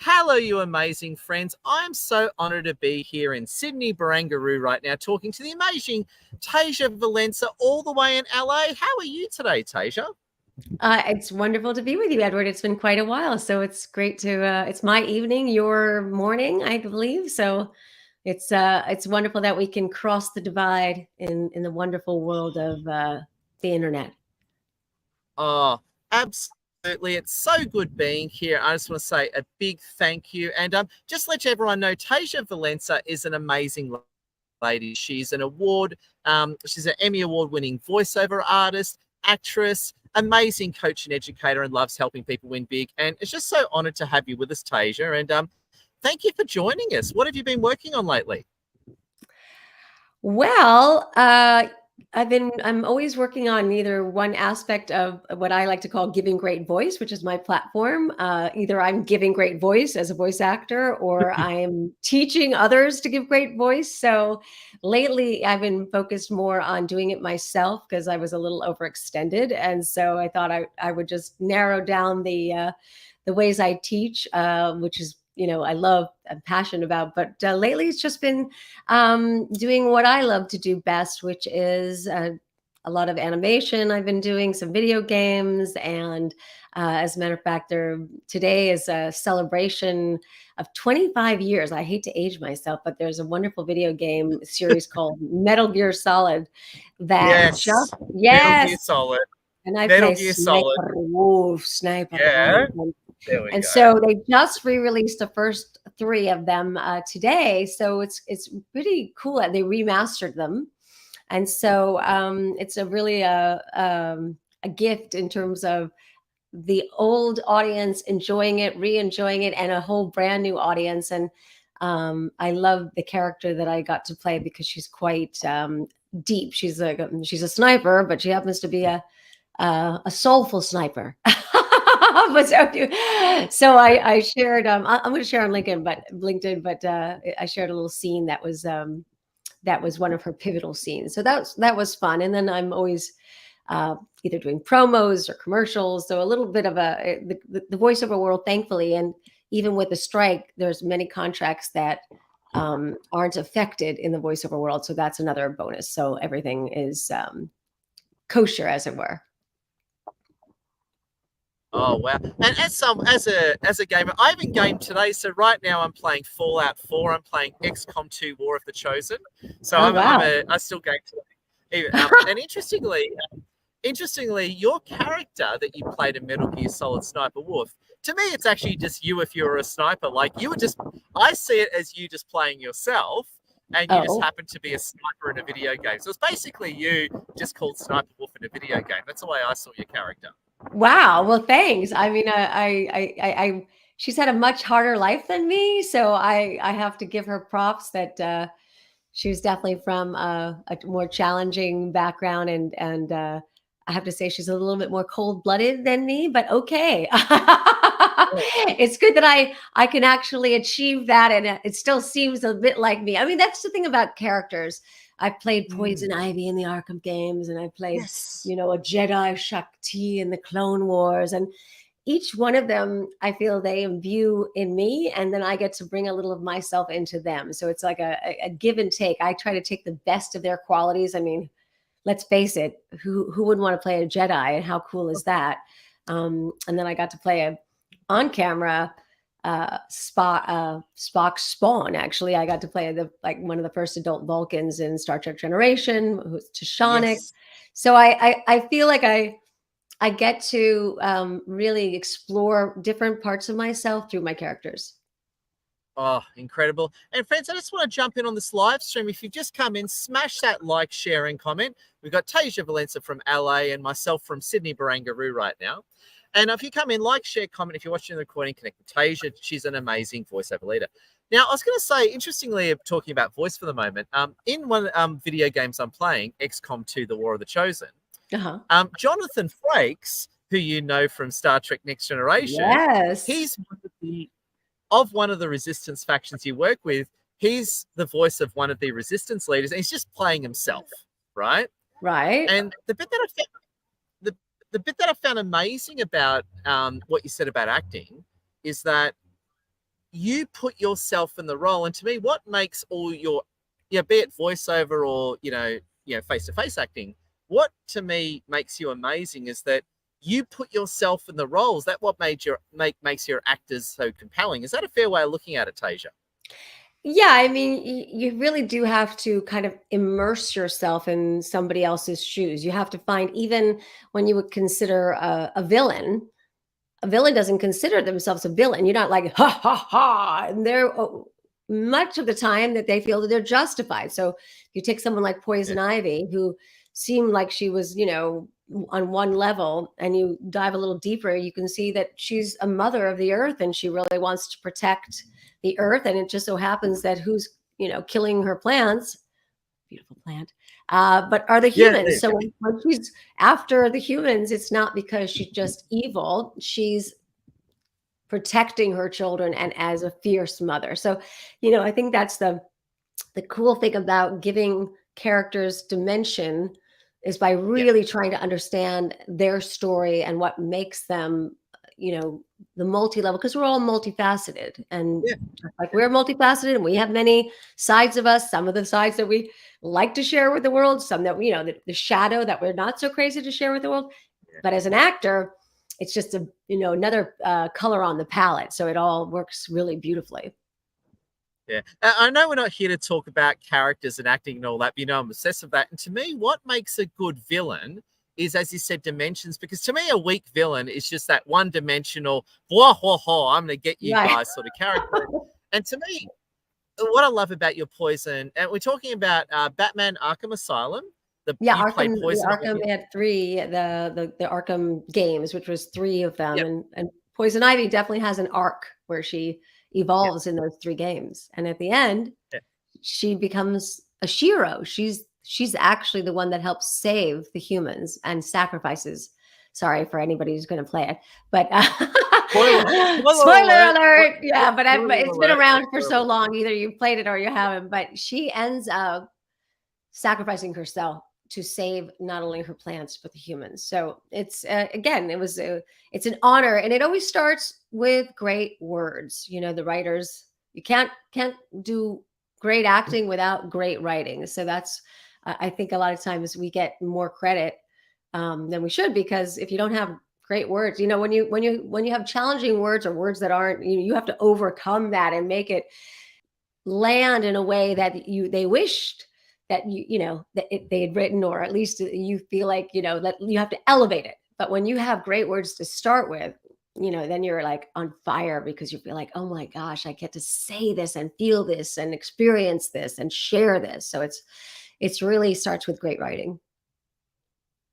Hello, you amazing friends. I'm so honored to be here in Sydney, Barangaroo right now, talking to the amazing Tasia Valenza all the way in LA. How are you today, Tasia? It's wonderful to be with you, Edward. It's been quite a while, so it's great to. It's my evening, your morning, I believe. So it's wonderful that we can cross the divide in the wonderful world of the internet. Oh, absolutely. It's so good being here. I just want to say a big thank you. And just let everyone know, Tasia Valenza is an amazing lady. She's an Emmy Award winning voiceover artist, actress, amazing coach and educator, and loves helping people win big. And it's just so honored to have you with us, Tasia. And thank you for joining us. What have you been working on lately? Well, I'm always working on either one aspect of what I like to call giving great voice, which is my platform. Either I'm giving great voice as a voice actor, or I'm teaching others to give great voice. So lately, I've been focused more on doing it myself because I was a little overextended, and so I thought I would just narrow down the ways I teach, which is I'm passionate about. But lately, it's just been doing what I love to do best, which is a lot of animation. I've been doing some video games, and as a matter of fact, today is a celebration of 25 years. I hate to age myself, but there's a wonderful video game series called Metal Gear Solid that Yes. Metal Gear yes, Solid. and I Metal play Gear Solid. Sniper Yeah. Wolf. There we And go. so they just re-released the first three of them today. So it's pretty cool that they remastered them. And so it's a really a gift in terms of the old audience enjoying it, re-enjoying it, and a whole brand new audience. And I love the character that I got to play because she's quite deep. She's a sniper, but she happens to be a soulful sniper. But so I shared. I'm going to share on LinkedIn, but I shared a little scene that was one of her pivotal scenes. So that was fun. And then I'm always either doing promos or commercials. So a little bit of the voiceover world, thankfully, and even with the strike, there's many contracts that aren't affected in the voiceover world. So that's another bonus. So everything is kosher, as it were. Oh wow! And as a gamer, I haven't gamed today. So right now I'm playing Fallout 4. I'm playing XCOM 2: War of the Chosen. So Oh wow. I still game today. And interestingly, your character that you played in Metal Gear Solid Sniper Wolf. To me, it's actually just you if you're a sniper. Like you were just, I see it as you just playing yourself, and you just Oh, happen to be a sniper in a video game. So it's basically you just called Sniper Wolf in a video game. That's the way I saw your character. wow. Well, thanks. I mean, she's had a much harder life than me, so I have to give her props that she was definitely from a more challenging background, and I have to say she's a little bit more cold blooded than me, but okay. It's good that I can actually achieve that, and it still seems a bit like me. I mean, that's the thing about characters. I played Poison Ivy in the Arkham games, and I played, Yes. a Jedi Shakti in the Clone Wars, and each one of them, I feel they imbue in me, and then I get to bring a little of myself into them. So it's like a give and take. I try to take the best of their qualities. I mean, let's face it, who wouldn't want to play a Jedi, and how cool is that? And then I got to play a on camera Spock Spawn. Actually, I got to play one of the first adult Vulcans in Star Trek Generation, who's Tashonic. Yes. So I feel like I get to really explore different parts of myself through my characters. Oh, incredible. And friends, I just want to jump in on this live stream. If you've just come in, smash that like, share, and comment. We've got Tasia Valenza from LA and myself from Sydney, Barangaroo right now. And if you come in, like, share, comment. If you're watching the recording, connect with Tasia. She's an amazing voiceover leader. Now, I was going to say, interestingly, talking about voice for the moment, in one video games I'm playing, XCOM 2, The War of the Chosen, Uh-huh. Jonathan Frakes, who you know from Star Trek Next Generation, Yes. he's one of the resistance factions you work with. He's the voice of one of the resistance leaders, and he's just playing himself, right? Right. And the bit that I found amazing about what you said about acting is that you put yourself in the role. And to me, what makes all your, be it voiceover or, face-to-face acting, what to me makes you amazing is that you put yourself in the roles. That what makes your actors so compelling. Is that a fair way of looking at it, Tasia? Yeah, I mean, you really do have to kind of immerse yourself in somebody else's shoes. You have to find, even when you would consider a villain doesn't consider themselves a villain. You're not like, ha, ha, ha. And they're much of the time that they feel that they're justified. So you take someone like Poison Ivy, who seemed like she was, on one level, and you dive a little deeper, you can see that she's a mother of the earth and she really wants to protect the earth. And it just so happens that who's, killing her plants, beautiful plant, but are the humans. So when she's after the humans, it's not because she's just evil. She's protecting her children and as a fierce mother. So, I think that's the cool thing about giving characters dimension, is by really trying to understand their story and what makes them, the multi-level, because we're all multifaceted, and like we're multifaceted and we have many sides of us, some of the sides that we like to share with the world, some that the shadow that we're not so crazy to share with the world. But as an actor, it's just another color on the palette, so it all works really beautifully. Yeah, I know we're not here to talk about characters and acting and all that, but I'm obsessed with that. And to me, what makes a good villain is, as you said, dimensions. Because to me, a weak villain is just that one-dimensional, whoa, whoa, whoa, I'm going to get you guys sort of character. And to me, what I love about your Poison, and we're talking about Batman Arkham Asylum. Arkham, Arkham had 3, the Arkham games, which was 3 of them. And Poison Ivy definitely has an arc where she evolves in those 3 games. And at the end, she becomes a Shiro. She's actually the one that helps save the humans and sacrifices. Sorry for anybody who's going to play it, but spoiler alert. Yeah, but it's been around for so long. Either you played it or you haven't. But she ends up sacrificing herself to save not only her plants but the humans. So it's again, it's an honor, and it always starts with great words. The writers, you can't do great acting without great writing. So that's, I think a lot of times we get more credit than we should, because if you don't have great words, when you have challenging words, or words that aren't, you have to overcome that and make it land in a way that they wished that they had written, or at least you feel like that you have to elevate it. But when you have great words to start with, then you're like on fire, because you feel like, oh my gosh, I get to say this and feel this and experience this and share this. So it's really starts with great writing.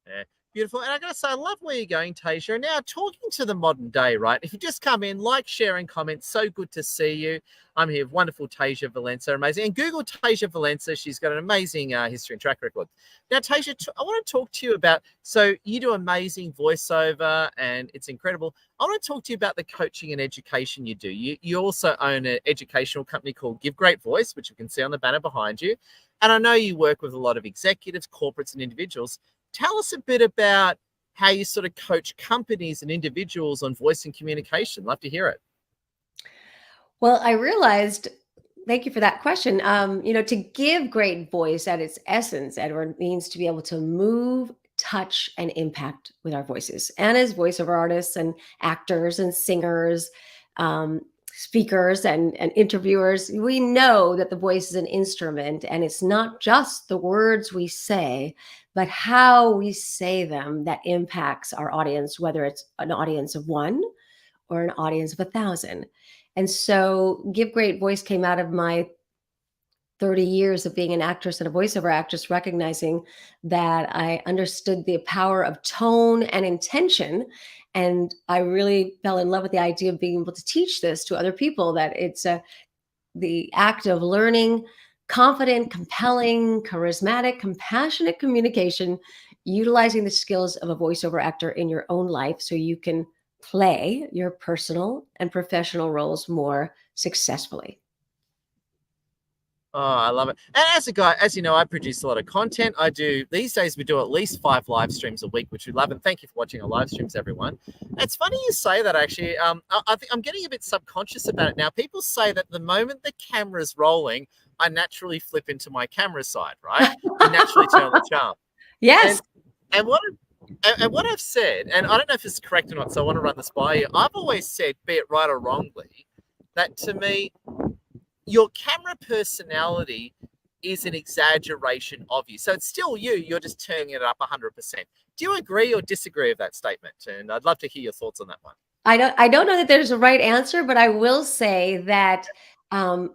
Yeah. Beautiful. And I got to say, I love where you're going, Tasia. Now, talking to the modern day, right? If you just come in, like, share, and comment, so good to see you. I'm here with wonderful Tasia Valenza, amazing. And Google Tasia Valenza. She's got an amazing history and track record. Now, Tasia, I want to talk to you about, so you do amazing voiceover and it's incredible. I want to talk to you about the coaching and education you do. You also own an educational company called Give Great Voice, which you can see on the banner behind you. And I know you work with a lot of executives, corporates, and individuals. Tell us a bit about how you sort of coach companies and individuals on voice and communication. Love to hear it. Well, I realized, thank you for that question. To give great voice at its essence, Edward, means to be able to move, touch, and impact with our voices. And as voiceover artists and actors and singers, speakers and interviewers, we know that the voice is an instrument, and it's not just the words we say, but how we say them that impacts our audience, whether it's an audience of 1 or an audience of 1,000. And so Give Great Voice came out of my 30 years of being an actress and a voiceover actress, recognizing that I understood the power of tone and intention. And I really fell in love with the idea of being able to teach this to other people, that it's the act of learning confident, compelling, charismatic, compassionate communication, utilizing the skills of a voiceover actor in your own life so you can play your personal and professional roles more successfully. Oh, I love it. And as a guy, as you know, I produce a lot of content. I do these days, we do at least 5 live streams a week, which we love. And thank you for watching our live streams, everyone. It's funny you say that, actually. I think I'm getting a bit subconscious about it now. People say that the moment the camera's rolling, I naturally flip into my camera side, right? I naturally turn on the charm. Yes. And what I've said, and I don't know if it's correct or not, so I want to run this by you. I've always said, be it right or wrongly, that to me, your camera personality is an exaggeration of you. So it's still you. You're just turning it up 100%. Do you agree or disagree with that statement? And I'd love to hear your thoughts on that one. I don't know that there's a right answer, but I will say that um,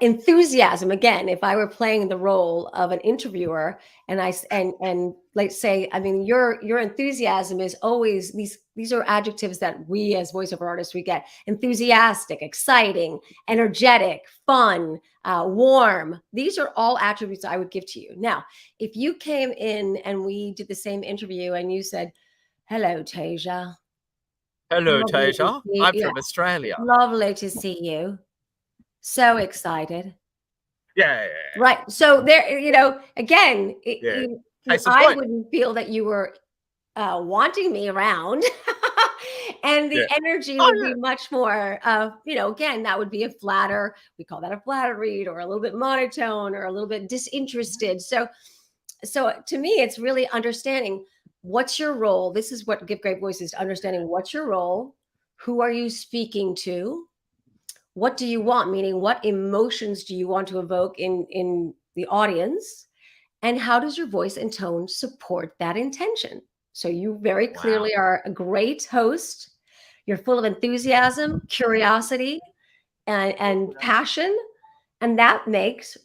enthusiasm, again, if I were playing the role of an interviewer and let's say, I mean, your enthusiasm is always, these are adjectives that we as voiceover artists, we get: enthusiastic, exciting, energetic, fun, warm. These are all attributes I would give to you. Now, if you came in and we did the same interview and you said, "Hello, Tasia. Hello, Lovely to Tasia. see- I'm yeah, from Australia. lovely to see you. So excited." Yeah. Right. So there, again, Yeah. Case in I point. wouldn't feel that you were wanting me around. And the Yeah. energy Oh, would yeah. be much more, again, that would be a flatter. We call that a flatter read, or a little bit monotone, or a little bit disinterested. So to me, it's really understanding what's your role. This is what Give Great Voice is: understanding what's your role, who are you speaking to, what do you want, meaning what emotions do you want to evoke in the audience, and how does your voice and tone support that intention. So you very clearly Wow. are a great host. You're full of enthusiasm, curiosity, and passion, and that makes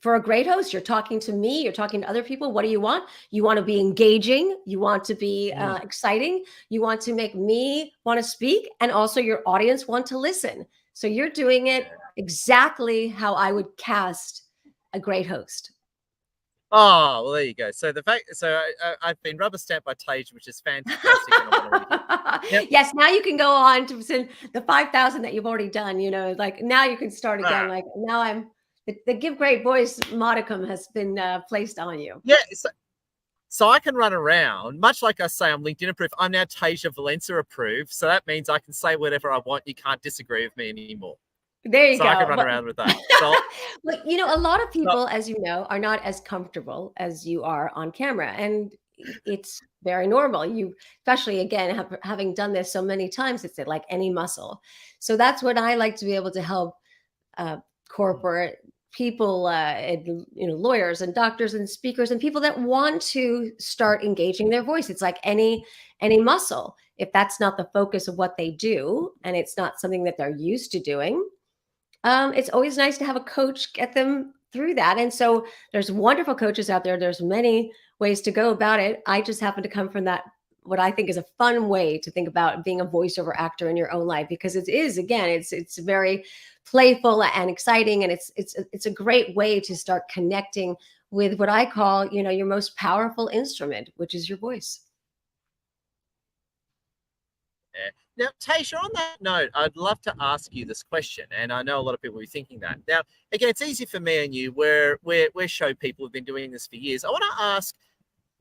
for a great host. You're talking to me, you're talking to other people. What do you want? You want to be engaging, you want to be exciting, you want to make me want to speak, and also your audience want to listen. So you're doing it exactly how I would cast a great host. Oh, well, there you go. So I've been rubber stamped by Tage, which is fantastic. And I want to Yep. Yes, now you can go on to send the 5,000 that you've already done. Like now you can start again. Like now the Give Great Voice modicum has been placed on you. Yeah. So I can run around, much like I say I'm LinkedIn approved. I'm now Tasia Valenza approved. So that means I can say whatever I want. You can't disagree with me anymore. There you go. I can run around with that. So, but a lot of people, as you know, are not as comfortable as you are on camera, and it's very normal. You, especially again, having done this so many times, it's like any muscle. So that's what I like to be able to help corporate people, and, lawyers and doctors and speakers and people that want to start engaging their voice. It's like any muscle. If that's not the focus of what they do, and it's not something that they're used to doing, it's always nice to have a coach get them through that. And so there's wonderful coaches out there. There's many ways to go about it. I just happen to come from that, what I think is a fun way to think about being a voiceover actor in your own life, because it is, again, it's very playful and exciting. And it's a great way to start connecting with what I call, your most powerful instrument, which is your voice. Now, Tasia, on that note, I'd love to ask you this question, and I know a lot of people will be thinking that. Now, again, it's easy for me and you. We're show people who've been doing this for years. I want to ask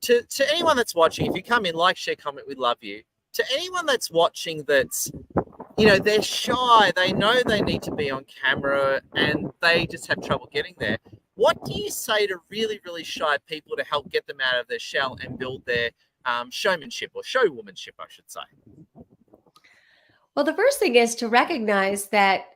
to anyone that's watching, if you come in, like, share, comment, we'd love you. To anyone that's watching that's, they're shy, they know they need to be on camera, and they just have trouble getting there. What do you say to really, really shy people to help get them out of their shell and build their showmanship, or showwomanship, I should say? Well, the first thing is to recognize that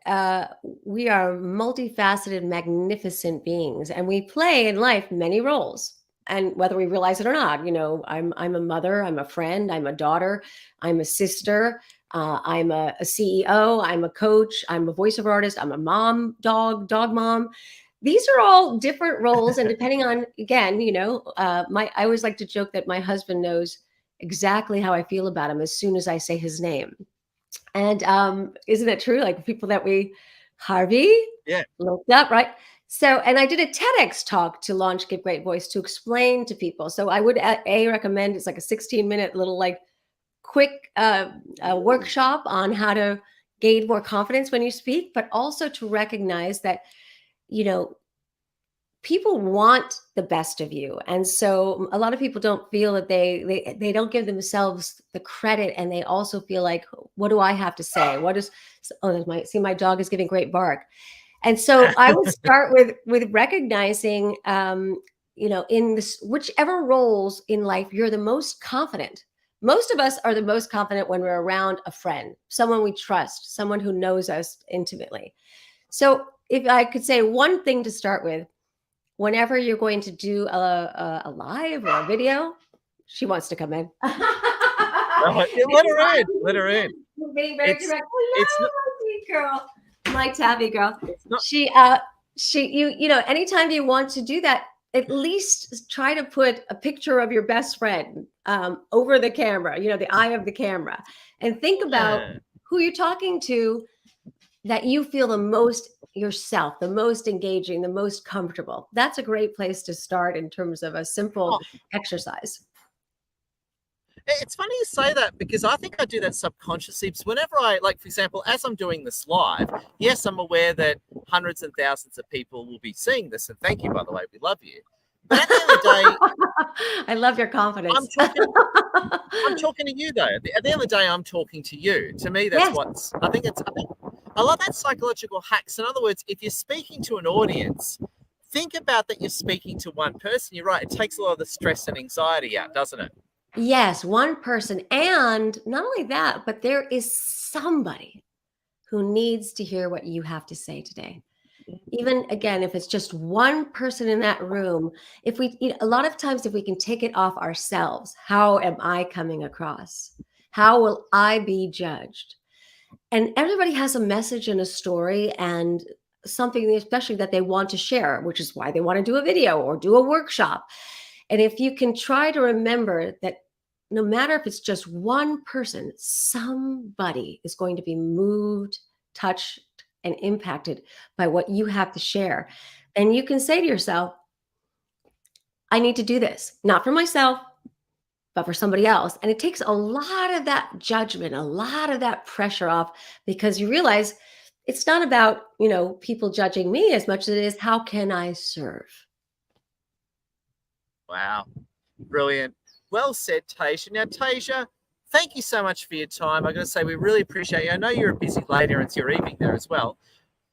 we are multifaceted, magnificent beings, and we play in life many roles. And whether we realize it or not, I'm a mother, I'm a friend, I'm a daughter, I'm a sister, I'm a CEO, I'm a coach, I'm a voiceover artist, I'm a mom, dog mom. These are all different roles, and depending on, again, I always like to joke that my husband knows exactly how I feel about him as soon as I say his name. And isn't it true? Like people that Harvey looked up, right? So, and I did a TEDx talk to launch Give Great Voice to explain to people. So I would recommend, it's like a 16-minute little quick workshop on how to gain more confidence when you speak, but also to recognize that you know, people want the best of you, and so a lot of people don't feel that they don't give themselves the credit, and they also feel like, what do I have to say? What is oh, there's my dog is giving great bark. And so I would start with recognizing, in this whichever roles in life you're the most confident. Most of us are the most confident when we're around a friend, someone we trust, someone who knows us intimately. So if I could say one thing to start with, whenever you're going to do a live or a video, she wants to come in. Yeah, let her in. Let her in. Being very direct. It's not, Sweet girl, my tabby girl. it's not, Anytime you want to do that, at least try to put a picture of your best friend over the camera, the eye of the camera, and think about yeah. who you're talking to, that you feel the most yourself, the most engaging, the most comfortable. That's a great place to start in terms of a simple Oh, exercise. it's funny you say that because I think I do that subconsciously. Because whenever like, for example, as I'm doing this live, yes, I'm aware that hundreds and thousands of people will be seeing this. And thank you, by the way, we love you. But at the end of the day, I love your confidence. I'm talking to you though. At the end of the day, I'm talking to you. To me, that's Yes. I think I love that psychological hacks. In other words, if you're speaking to an audience, think about that you're speaking to one person. You're right. It takes a lot of the stress and anxiety out, doesn't it? Yes, one person. And not only that, but there is somebody who needs to hear what you have to say today. Even again, if it's just one person in that room, if a lot of times, if we can take it off ourselves, how am I coming across? How will I be judged? And everybody has a message and a story and something, especially that they want to share, which is why they want to do a video or do a workshop. And if you can try to remember that no matter if it's just one person, somebody is going to be moved, touched, and impacted by what you have to share. And you can say to yourself, I need to do this, not for myself, but for somebody else. And it takes a lot of that judgment, a lot of that pressure off, because you realize it's not about, people judging me as much as it is, how can I serve? Wow. Brilliant. Well said, Tasia. Now, Tasia, thank you so much for your time. I'm going to say we really appreciate you. I know you're a busy lady and it's your evening there as well.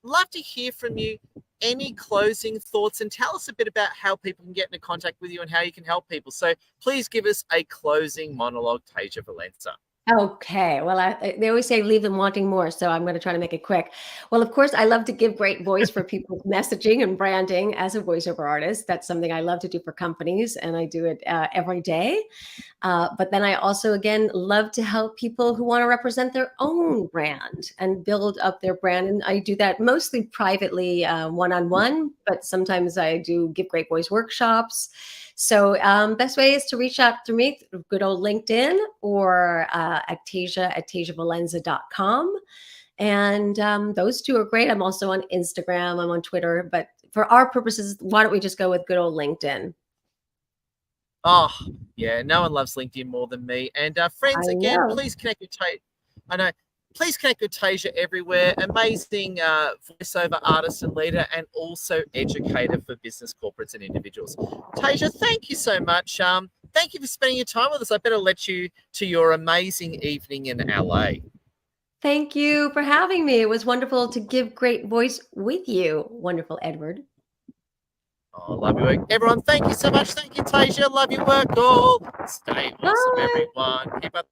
Love to hear from you. Any closing thoughts, and tell us a bit about how people can get into contact with you and how you can help people. So please give us a closing monologue, Tasia Valenza. Okay. Well, they always say leave them wanting more, so I'm going to try to make it quick. Well, of course, I love to give great voice for people's messaging and branding as a voiceover artist. That's something I love to do for companies, and I do it every day. But then I also, again, love to help people who want to represent their own brand and build up their brand. And I do that mostly privately, one-on-one, but sometimes I do give great voice workshops. So best way is to reach out to me through good old LinkedIn or at tasiavalenza.com. And those two are great. I'm also on Instagram. I'm on Twitter. But for our purposes, why don't we just go with good old LinkedIn? Oh, yeah. No one loves LinkedIn more than me. And friends, again, please connect with Tasia. I know. Please connect with Tasia everywhere. Amazing voiceover artist and leader, and also educator for business, corporates, and individuals. Tasia, thank you so much. Thank you for spending your time with us. I better let you to your amazing evening in LA. Thank you for having me. It was wonderful to give great voice with you. Wonderful, Edward. Oh, love your work. Everyone, thank you so much. Thank you, Tasia. Love your work all. Stay awesome, Bye. everyone. Keep up